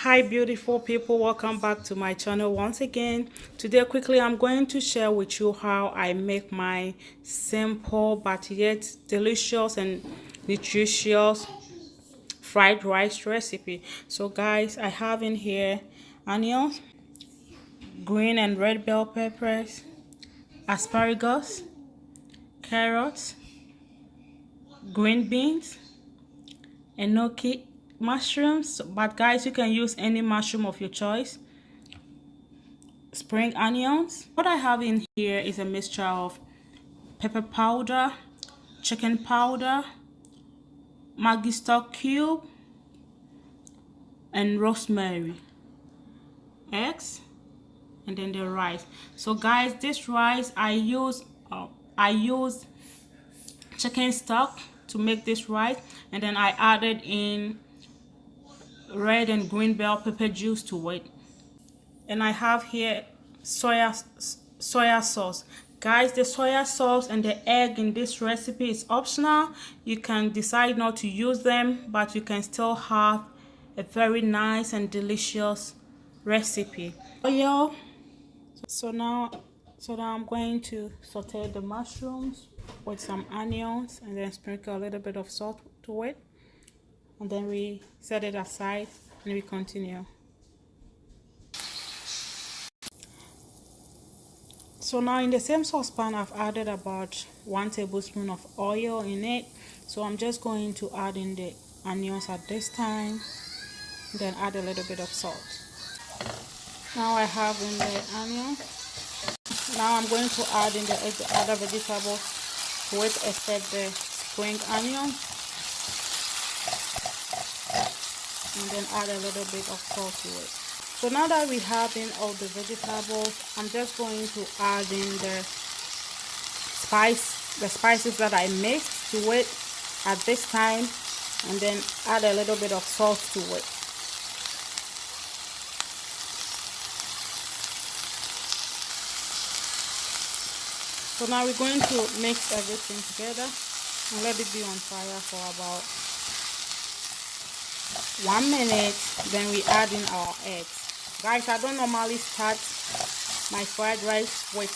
Hi beautiful people, welcome back to my channel once again. Today quickly I'm going to share with you how I make my simple but yet delicious and nutritious fried rice recipe. So guys, I have in here onions, green and red bell peppers, asparagus, carrots, green beans, enoki, mushrooms, but guys, you can use any mushroom of your choice, spring onions. What I have in here is a mixture of pepper powder, chicken powder, Maggi stock cube, and rosemary, eggs, and then the rice. So guys, this rice I use chicken stock to make this rice, and then I added in red and green bell pepper juice to it. And I have here soya sauce. Guys, the soya sauce and the egg in this recipe is optional. You can decide not to use them, but you can still have a very nice and delicious recipe. Oil. So now I'm going to saute the mushrooms with some onions and then sprinkle a little bit of salt to it, and then we set it aside and we continue. So now in the same saucepan I've added about 1 tablespoon of oil in it. So I'm just going to add in the onions at this time, then add a little bit of salt. Now I have in the onion. Now I'm going to add in the other vegetables to it, except the spring onion, and then add a little bit of salt to it. So now that we have in all the vegetables, I'm just going to add in the spices that I mixed to it at this time, and then add a little bit of salt to it. So now we're going to mix everything together and let it be on fire for about 1 minute. Then we add in our eggs. Guys, I don't normally start my fried rice with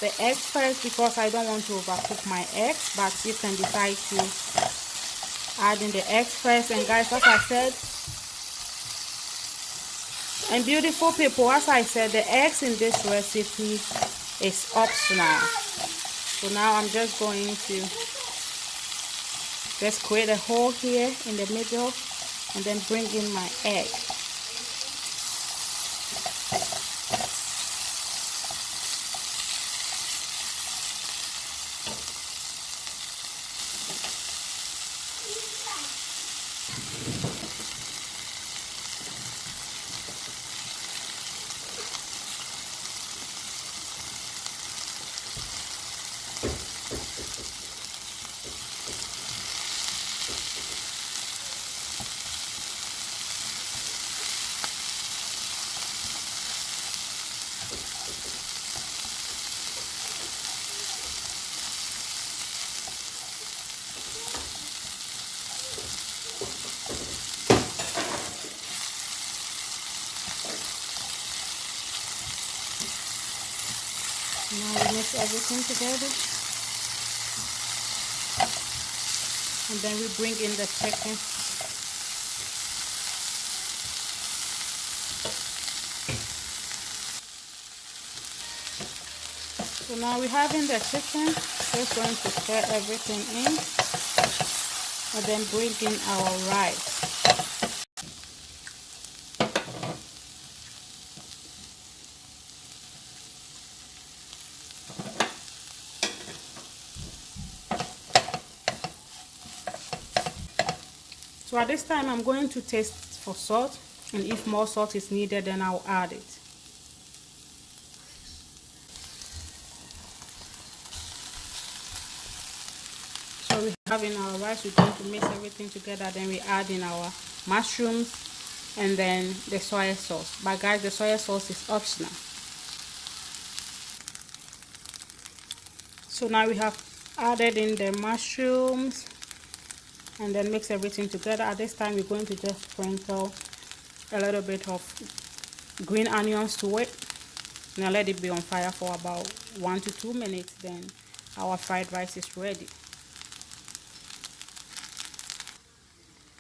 the eggs first because I don't want to overcook my eggs, but you can decide to add in the eggs first. And guys, as I said, and beautiful people, as I said, the eggs in this recipe is optional. So now I'm just going to just create a hole here in the middle and then bring in my egg. Now we mix everything together, and then we bring in the chicken. So now we have in the chicken, just going to stir everything in, and then bring in our rice. So at this time I'm going to taste for salt, and if more salt is needed then I'll add it. So we have in our rice, we're going to mix everything together, then we add in our mushrooms and then the soy sauce. But guys, the soy sauce is optional. So now we have added in the mushrooms and then mix everything together. At this time we're going to just sprinkle a little bit of green onions to it. Now let it be on fire for about 1 to 2 minutes. Then our fried rice is ready.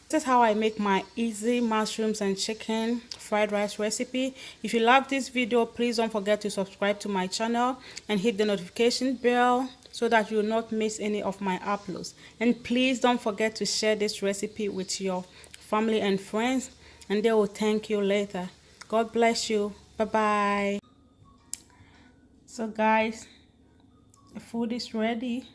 This is how I make my easy mushrooms and chicken fried rice recipe. If you love this video, please don't forget to subscribe to my channel and hit the notification bell so that you will not miss any of my uploads. And please don't forget to share this recipe with your family and friends, and they will thank you later. God bless you. Bye bye. So guys, the food is ready.